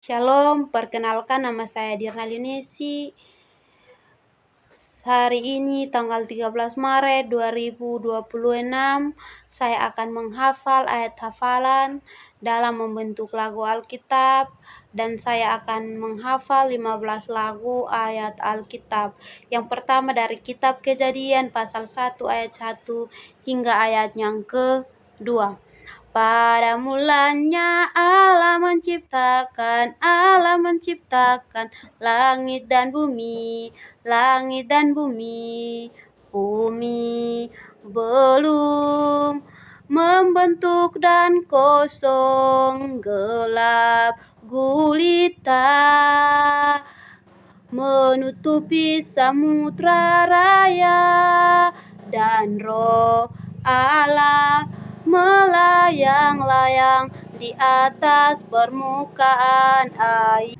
Shalom, perkenalkan nama saya Dirna Yunesi. Hari ini tanggal 13 Maret 2026 saya akan menghafal ayat hafalan dalam membentuk lagu Alkitab dan saya akan menghafal 15 lagu ayat Alkitab. Yang pertama dari kitab Kejadian pasal 1 ayat 1 hingga ayat yang kedua. Pada mulanya Allah menciptakan langit dan bumi. Bumi belum membentuk dan kosong, gelap gulita menutupi samudra raya, dan roh Allah melayang-layang di atas permukaan air.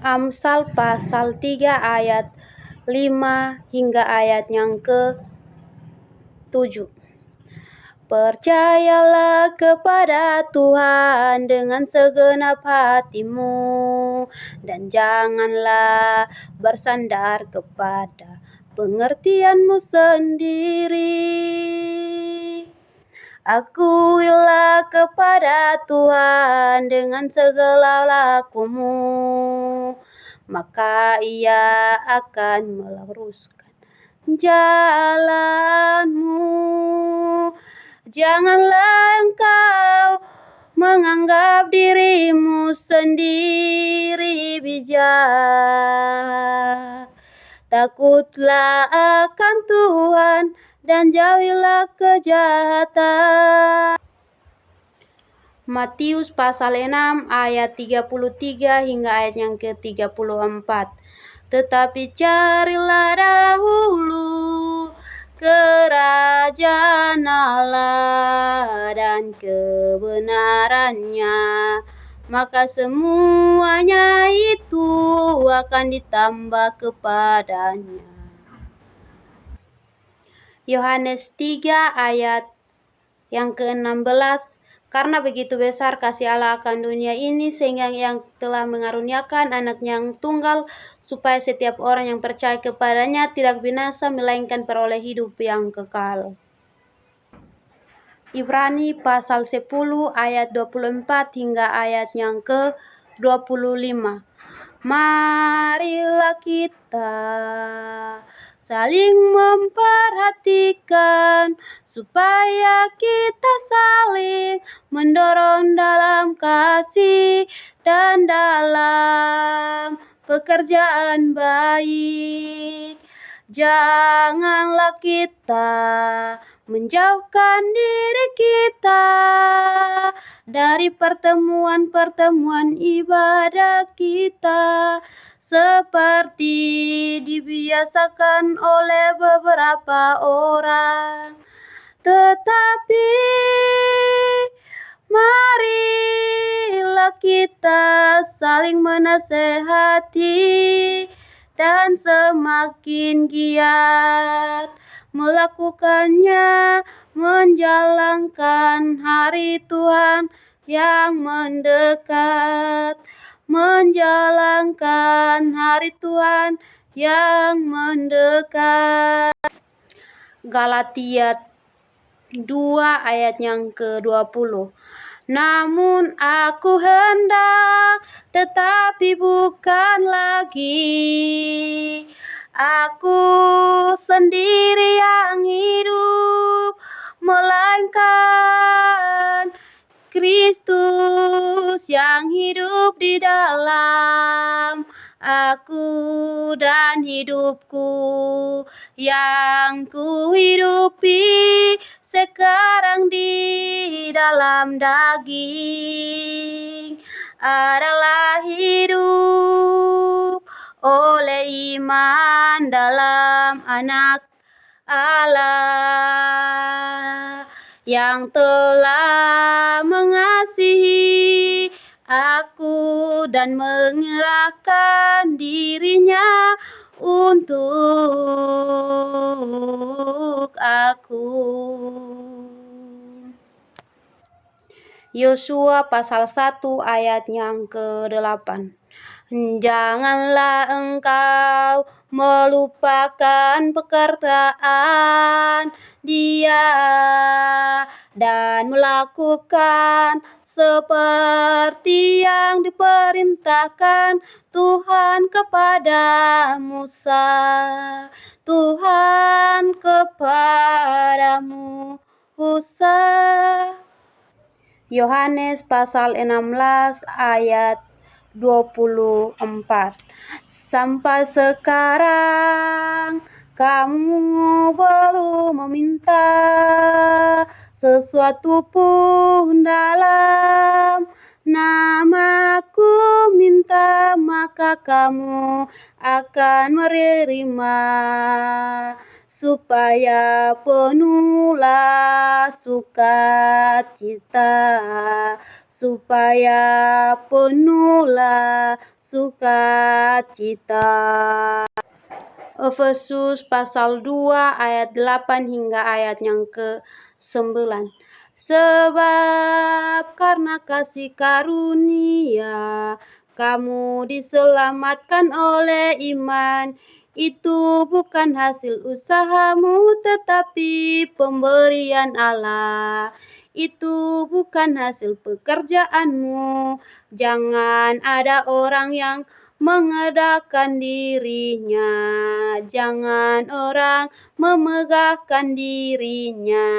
Amsal pasal 3 ayat 5 hingga ayat yang ke-7. Percayalah kepada Tuhan dengan segenap hatimu, dan janganlah bersandar kepada pengertianmu sendiri. Akuilah kepada Tuhan dengan segala lakumu, maka Ia akan meluruskan jalanmu. Janganlah engkau menganggap dirimu sendiri bijak. Takutlah akan Tuhan dan jauhilah kejahatan. Matius pasal 6 ayat 33 hingga ayat yang ke-34. Tetapi carilah dahulu kerajaan Allah dan kebenarannya, maka semuanya itu akan ditambah kepadanya. Yohanes 3 ayat yang ke-16. Karena begitu besar kasih Allah akan dunia ini, sehingga Yang telah mengaruniakan Anaknya yang tunggal, supaya setiap orang yang percaya kepadanya tidak binasa, melainkan peroleh hidup yang kekal. Ibrani pasal 10 ayat 24 hingga ayat yang ke-25. Marilah kita saling memperhatikan, supaya kita saling mendorong dalam kasih dan dalam pekerjaan baik. Janganlah kita menjauhkan diri kita dari pertemuan-pertemuan ibadah kita, seperti dibiasakan oleh beberapa orang, tetapi marilah kita saling menasehati, dan semakin giat melakukannya, menjalankan hari Tuhan yang mendekat. Galatia 2 ayat yang ke-20. Namun aku hendak, tetapi bukan lagi aku sendiri yang hidup, melainkan Kristus yang hidup di dalam aku, dan hidupku yang kuhidupi sekarang di dalam daging adalah hidup oleh iman dalam Anak Allah yang telah mengasihi aku dan menyerahkan dirinya untuk aku. Yosua pasal 1 ayat yang ke-8. Janganlah engkau melupakan pekerjaan Dia dan melakukan seperti yang diperintahkan Tuhan kepada Musa. Tuhan kepada Musa. Yohanes pasal 16 ayat 24. Sampai sekarang kamu belum meminta sesuatu pun dalam namaku, minta maka kamu akan menerima, supaya penuhlah sukacita, supaya penuhlah sukacita. Efesus pasal 2 ayat 8 hingga ayat yang ke-9. Sebab karena kasih karunia kamu diselamatkan oleh iman. Itu bukan hasil usahamu, tetapi pemberian Allah. Itu bukan hasil pekerjaanmu. Jangan ada orang yang mengedakan dirinya. Jangan orang memegahkan dirinya.